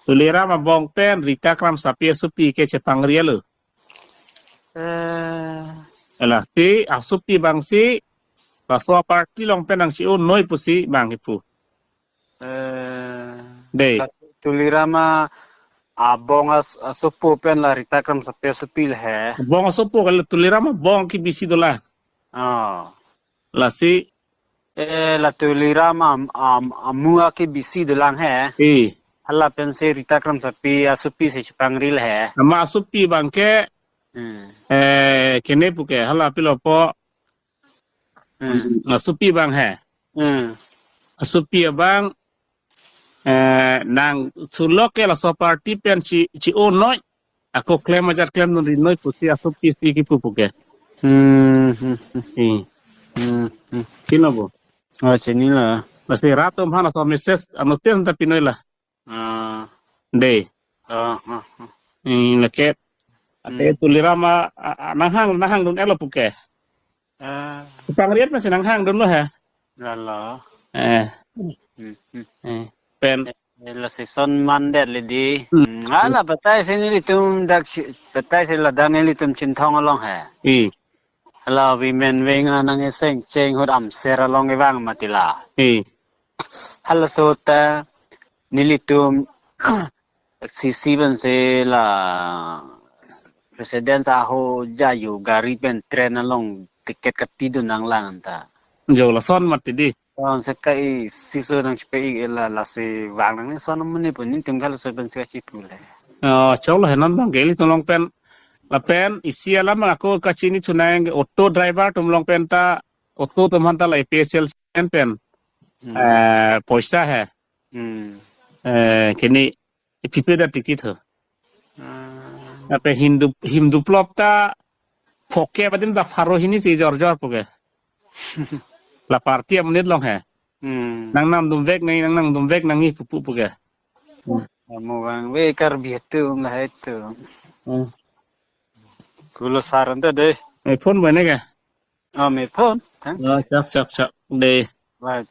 tulira ma bong pen rita kram sapi supi ke cepang rialu ala ti asupi bangsi paswa party long pen ang si un noi pusi bang ipu dei tulirama abong asupu pen la rita kram sapi supi le bong asupu kalau tulira ma bong ki bisi dola la si la tulirama amua ki bisi dolang he hala pen se rita kram sapi asupi se chipangril he ama asupi bang ke kene puke hala pilopo asupi bang he asupi bang nang sulok ke la so party pen ci o noi ako claim ajar claim non noi pusi asupi si ki puke kinabo chini la masih rato mana so message anu ten tapi noi la dei leket ate tulirama nahang dun elo puke pangriat masih nahang dun lo ha lala pen la season mandet le di ala batai se ni litum dak batai se la dang ni litum chinthong along ha ala women wenga nang eseng cheng hot am ser along ewang matila hala sota nilitum sisi ben se la presiden saho jayu gari pen tren along tiket katido nang langanta jo la son matidi sekai siso nang spei la se wang nang son mani pun ni tinggal se ben se chipule cholo henan bang geli tolong pen la pen isi alam aku kacini tunang auto driver tumlong pen ta auto tumhanta la PSL pen poisa hai kini pipe da tikit ho apa hindu plop ta fokke badin da faro hini si jor poke la party amnit long hai nang nam dum vek nang pupu poke mo bang we kar bietu la hetu kulo saran de phone bane ga me phone chap de right